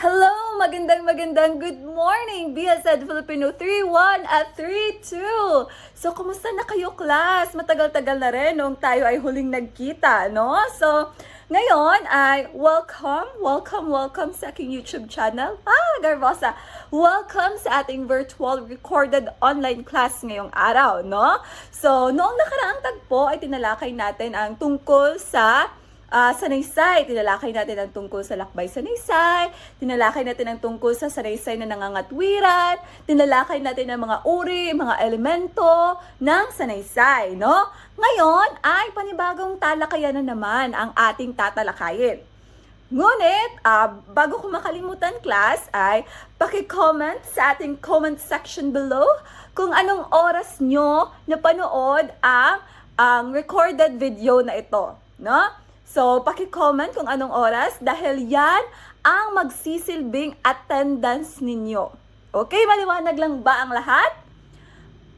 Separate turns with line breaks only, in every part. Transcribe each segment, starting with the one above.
Hello! Magandang good morning! BSED Filipino 3-1 at 3-2! So, kumusta na kayo, class? Matagal-tagal na rin nung tayo ay huling nagkita, no? So, ngayon ay welcome sa aking YouTube channel. Garbosa! Welcome sa ating virtual recorded online class ngayong araw, no? So, noong nakaraang tagpo ay tinalakay natin ang tungkol sa sanaysay. Tinalakay natin ang tungkol sa lakbay sanaysay, tinalakay natin ang tungkol sa sanaysay na nangangatwiran, tinalakay natin ang mga uri, mga elemento ng sanaysay, no? Ngayon ay panibagong talakayan na naman ang ating tatalakayin. Ngunit, bago ko makalimutan, class, ay paki-comment sa ating comment section below kung anong oras nyo napanood ang recorded video na ito, no? So, paki-comment kung anong oras dahil yan ang magsisilbing attendance ninyo. Okay, maliwanag lang ba ang lahat?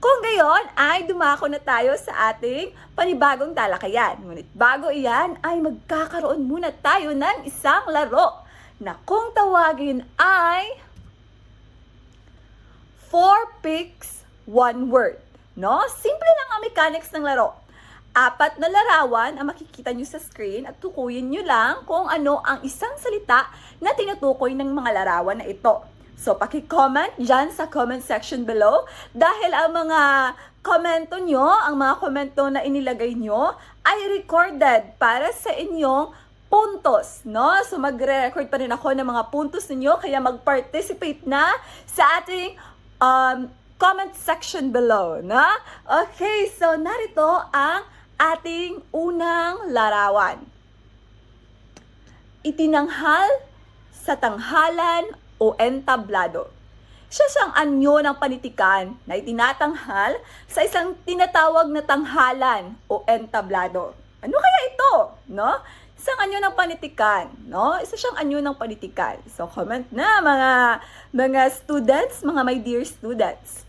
Kung gayon, ay dumako na tayo sa ating panibagong talakayan. Ngunit bago iyan, ay magkakaroon muna tayo ng isang laro na kung tawagin ay 4 picks, 1 word. No? Simple lang ang mechanics ng laro. 4 na larawan ang makikita nyo sa screen at tukuyin nyo lang kung ano ang isang salita na tinutukoy ng mga larawan na ito. So, paki-comment dyan sa comment section below dahil ang mga komento nyo, ang mga komento na inilagay nyo ay recorded para sa inyong puntos, no? So, magre-record pa rin ako ng mga puntos ninyo kaya mag-participate na sa ating comment section below, no? Okay, so narito ang ating unang larawan. Itinanghal sa tanghalan o entablado. Siya siyang anyo ng panitikan na itinatanghal sa isang tinatawag na tanghalan o entablado. Ano kaya ito? No? Isang anyo ng panitikan, no? Isa siyang anyo ng panitikan. So comment na mga students, mga my dear students.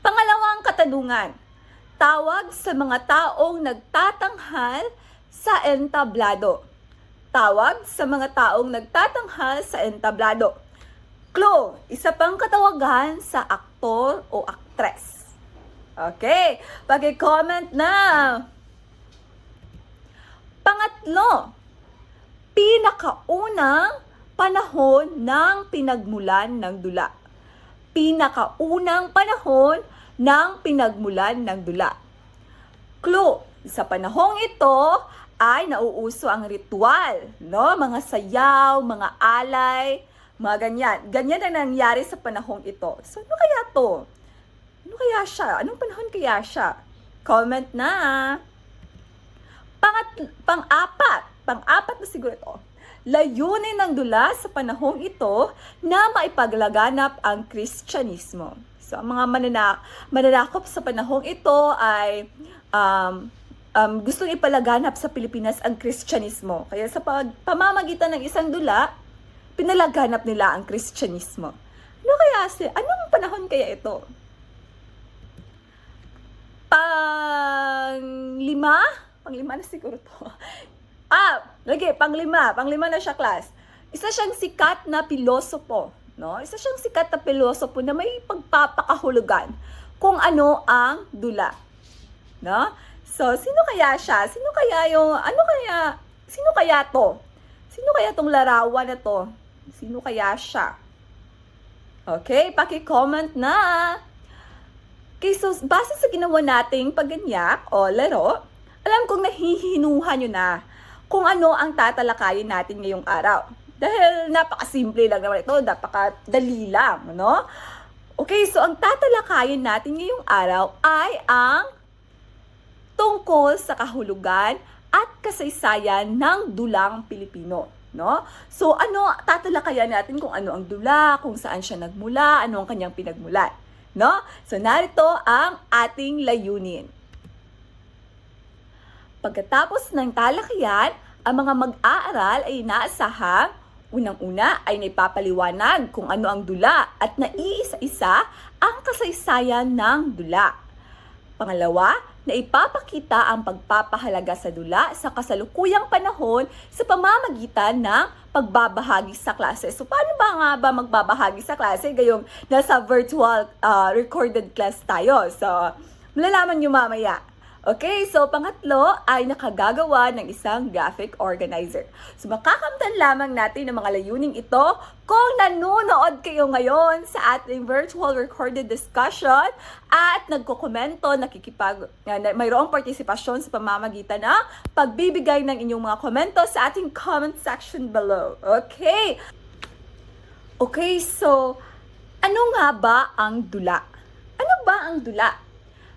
Pangalawang katanungan. Tawag sa mga taong nagtatanghal sa entablado. Tawag sa mga taong nagtatanghal sa entablado. Clue, isa pang katawagan sa aktor o aktres. Okay, paki-comment na. Pangatlo, pinakaunang panahon ng pinagmulan ng dula. Pinakaunang panahon ng pinagmulan ng dula. Clue, sa panahong ito ay nauuso ang ritual, no? Mga sayaw, mga alay, mga ganyan. Ganyan ang nangyari sa panahong ito. So, ano kaya to? Ano kaya siya? Anong panahon kaya siya? Comment na. Pang-apat na siguro ito. Layunin ng dula sa panahong ito na maipaglaganap ang Kristyanismo. So, ang mga mananakop sa panahong ito ay gustong ipalaganap sa Pilipinas ang Kristyanismo. Kaya sa pamamagitan ng isang dula, pinalaganap nila ang Kristyanismo. Anong panahon kaya ito? Panglima na siguro to. Panglima na siya, class. Isa siyang sikat na pilosopo. No? Isa siyang sikat na pilosopo na may pagpapakahulugan kung ano ang dula. No? So, sino kaya siya? Sino kaya to? Sino kaya tong larawan na to? Sino kaya siya? Okay, paki-comment na. Okay, so, base sa ginawa nating pagganyak o laro, alam kong nahihinuhan nyo na kung ano ang tatalakayin natin ngayong araw. Dahil napakasimple lang naman ito, napakadali lang, no? Okay, so ang tatalakayin natin ngayong araw ay ang tungkol sa kahulugan at kasaysayan ng dulang Pilipino, no? So tatalakayan natin kung ano ang dula, kung saan siya nagmula, ano ang kanyang pinagmulan, no? So narito ang ating layunin. Pagkatapos ng talakayan, ang mga mag-aaral ay inaasahang unang-una ay naipapaliwanag kung ano ang dula at naiisa-isa ang kasaysayan ng dula. Pangalawa, naipapakita ang pagpapahalaga sa dula sa kasalukuyang panahon sa pamamagitan ng pagbabahagi sa klase. So, paano ba nga ba magbabahagi sa klase? Gayong nasa virtual recorded class tayo. So, malalaman nyo mamaya. Okay, so pangatlo ay nakagagawa ng isang graphic organizer. So makakamtan lamang natin ng mga layuning ito kung nanonood kayo ngayon sa ating virtual recorded discussion at nagkokomento, mayroong partisipasyon sa pamamagitan ng pagbibigay ng inyong mga komento sa ating comment section below. Okay? Okay, so ano nga ba ang dula? Ano ba ang dula?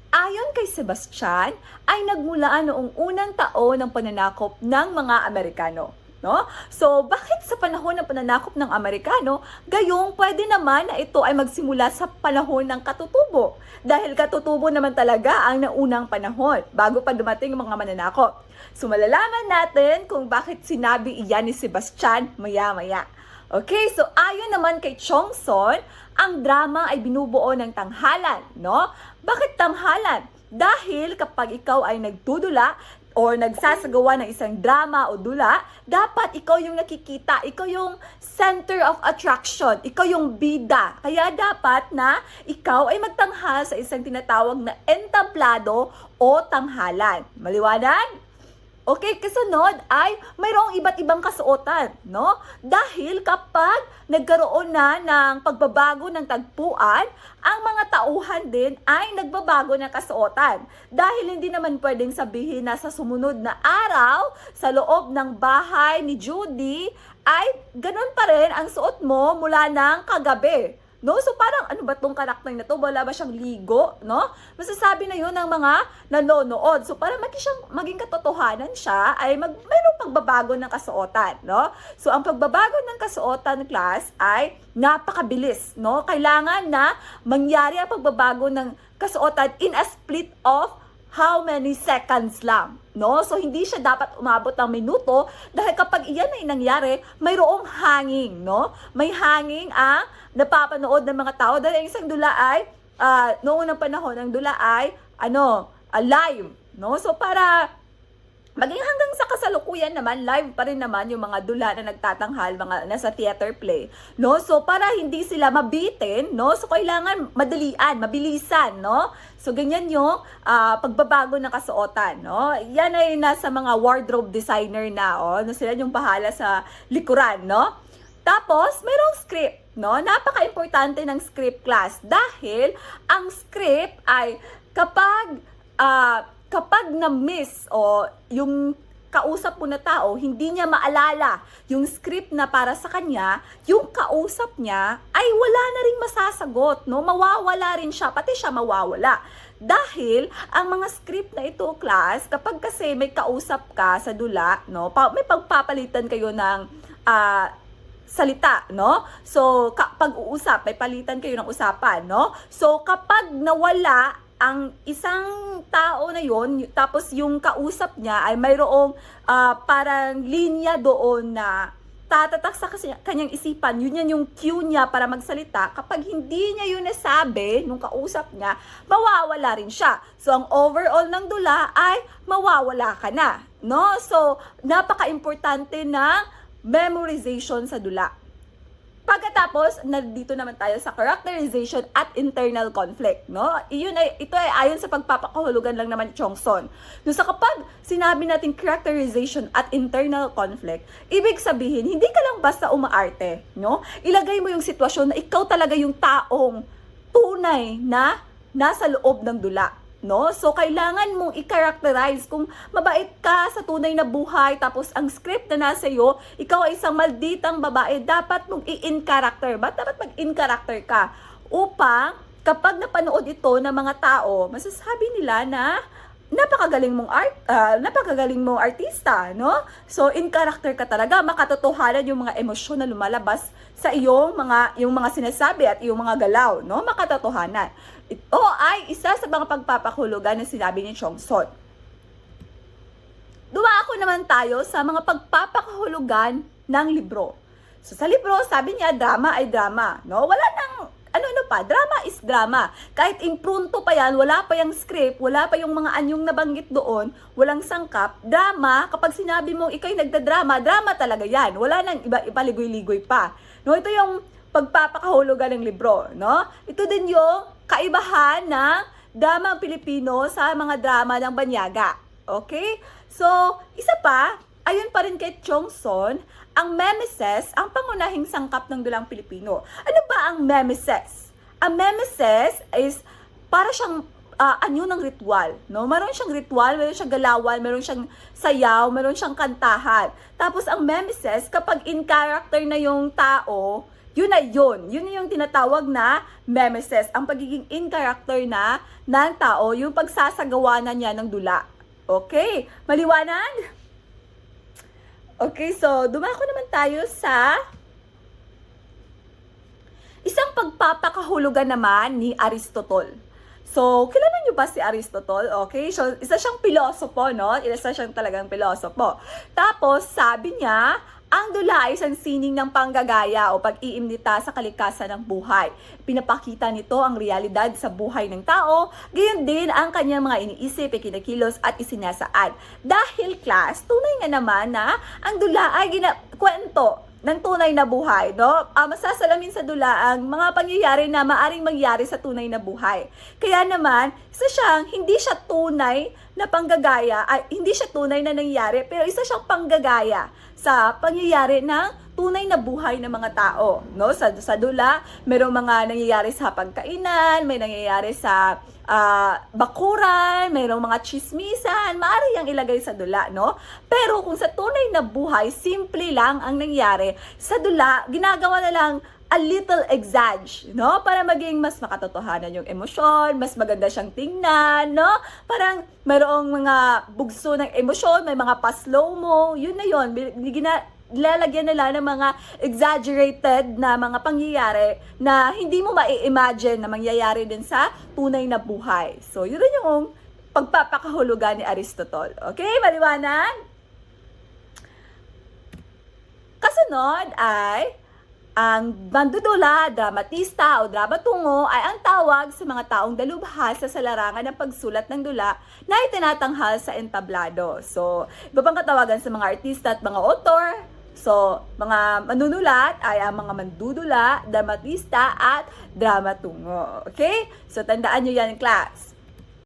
Ayon kay Sebastian, ay nagmula noong unang taon ng pananakop ng mga Amerikano. No? So, bakit sa panahon ng pananakop ng Amerikano, gayong pwede naman na ito ay magsimula sa panahon ng katutubo? Dahil katutubo naman talaga ang naunang panahon, bago pa dumating ang mga mananakop. So, malalaman natin kung bakit sinabi iyan ni Sebastian maya-maya. Okay, so ayon naman kay Chongson, ang drama ay binubuo ng tanghalan, no? Bakit tanghalan? Dahil kapag ikaw ay nagdudula or nagsasagawa ng isang drama o dula, dapat ikaw yung nakikita, ikaw yung center of attraction, ikaw yung bida. Kaya dapat na ikaw ay magtanghal sa isang tinatawag na entablado o tanghalan. Maliwanag? Okay, kasunod ay mayroong iba't ibang kasuotan, no? Dahil kapag nagkaroon na ng pagbabago ng tagpuan, ang mga tauhan din ay nagbabago ng kasuotan. Dahil hindi naman pwedeng sabihin na sa sumunod na araw, sa loob ng bahay ni Judy, ay ganun pa rin ang suot mo mula ng kagabi. No? So parang ano ba tong karakter na to? Wala ba siyang ligo? No? Masasabi na yun ng mga nanonood. So para maging katotohanan siya ay mayroong pagbabago ng kasuotan. No? So ang pagbabago ng kasuotan class ay napakabilis. No? Kailangan na mangyari ang pagbabago ng kasuotan in a split of how many seconds lang. No? So, hindi siya dapat umabot ng minuto dahil kapag iyan ay nangyari, mayroong hanging, no? May hanging ang napapanood ng mga tao dahil ang isang dula ay, noong unang panahon, ang dula ay, live, no? So, para maging hanggang sa kasalukuyan naman, live pa rin naman yung mga dula na nagtatanghal, mga nasa theater play, no? So, para hindi sila mabitin, no? So, kailangan madalian, mabilisan, no? So, ganyan yung pagbabago ng kasuotan, no? Yan ay nasa mga wardrobe designer na, no? Sila yung bahala sa likuran, no? Tapos, mayroong script, no? Napaka-importante ng script class dahil ang script ay kapag na-miss o yung kausap mo na tao, hindi niya maalala yung script na para sa kanya, yung kausap niya ay wala na rin masasagot, no? Mawawala rin siya, pati siya mawawala. Dahil ang mga script na ito, class, kapag kasi may kausap ka sa dula, no? May pagpapalitan kayo ng salita, no? So, pag-uusap, may palitan kayo ng usapan, no? So, kapag nawala ang isang tao na yon, tapos yung kausap niya ay mayroong parang linya doon na tatatak sa kanyang isipan, yun yan yung cue niya para magsalita. Kapag hindi niya yun nasabi nung kausap niya, mawawala rin siya. So, ang overall ng dula ay mawawala ka na, no? So, napaka-importante na memorization sa dula. Pagkatapos, nandito naman tayo sa characterization at internal conflict, no? Ito ay ayon sa pagpapakahulugan lang naman ni Chongson. No, sa kapag sinabi natin characterization at internal conflict, ibig sabihin, hindi ka lang basta umaarte, no? Ilagay mo yung sitwasyon na ikaw talaga yung taong tunay na nasa loob ng dula. No? So, kailangan mong i-characterize kung mabait ka sa tunay na buhay, tapos ang script na nasa iyo, ikaw ay isang malditang babae, dapat mong i-in character. Ba't dapat mag-in character ka? Upang, kapag napanood ito ng mga tao, masasabi nila na napakagaling mong artista, no? So, in character ka talaga, makatotohanan yung mga emosyon na lumalabas sa yung mga sinasabi at yung mga galaw, no? Makatotohanan. Ito ay isa sa mga pagpapahulugan na sinabi ni Chongson. Dumaako naman tayo sa mga pagpapakahulugan ng libro. So, sa libro, sabi niya, drama ay drama, no? Wala nang ano pa, drama is drama. Kahit imprunto pa yan, wala pa yung script, wala pa yung mga anyong nabanggit doon, walang sangkap, drama, kapag sinabi mo ikay nagdadrama, drama talaga yan. Wala nang iba ligoy-ligoy pa. No, ito yung pagpapakahulugan ng libro, no? Ito din yung kaibahan ng dramang Pilipino sa mga drama ng Banyaga. Okay? So, isa pa, ayon pa rin kay Chong Son, ang memeses, ang pangunahing sangkap ng dulang Pilipino. Ano ba ang memeses? Ang memeses is para siyang anyo ng ritual, no? Meron siyang ritual, meron siyang galawan, meron siyang sayaw, meron siyang kantahan. Tapos ang memeses, kapag in character na yung tao, yun na yun. Yun yung tinatawag na memeses. Ang pagiging in character na ng tao, yung pagsasagawanan niya ng dula. Okay? Maliwanag? Okay, so dumako naman tayo sa isang pagpapakahulugan naman ni Aristotle. So, kilala niyo ba si Aristotle? Okay, so isa siyang pilosopo, no? Isa siyang talagang pilosopo. Tapos, sabi niya, ang dula ay isang sining ng panggagaya o pag-iimnita sa kalikasan ng buhay. Pinapakita nito ang realidad sa buhay ng tao, gayon din ang kanyang mga iniisip, ikinakilos at isinasaad. Dahil class, tunay nga naman na ang dula ay kwento ng tunay na buhay, no? Masasalamin sa dula ang mga pangyayari na maaring mangyari sa tunay na buhay. Kaya naman, hindi siya tunay na panggagaya, hindi siya tunay na nangyari, pero isa siyang panggagaya sa pangyayari ng tunay na buhay ng mga tao, no? Sa dula, mayroong mga nangyayari sa pagkainan, may nangyayari sa bakuran, mayroong mga chismisan, maaari yang ilagay sa dula, no? Pero kung sa tunay na buhay, simple lang ang nangyari. Sa dula, ginagawa na lang a little exage, no? Para maging mas makatotohanan yung emosyon, mas maganda siyang tingnan, no? Parang mayroong mga bugso ng emosyon, may mga pa-slow mo, yun na yun. Lalagyan nila ng mga exaggerated na mga pangyayari na hindi mo mai-imagine na mangyayari din sa tunay na buhay. So, yun rin yung pagpapakahulugan ni Aristotle. Okay? Maliwanag? Kasunod ay ang mandudula, dramatista o dramatungo ay ang tawag sa mga taong dalubhas sa larangan ng pagsulat ng dula na itinatanghal sa entablado. So, iba pang katawagan sa mga artista at mga author. So, mga manunulat ay ang mga mandudula, dramatista at dramatungo. Okay? So, tandaan nyo yan, class.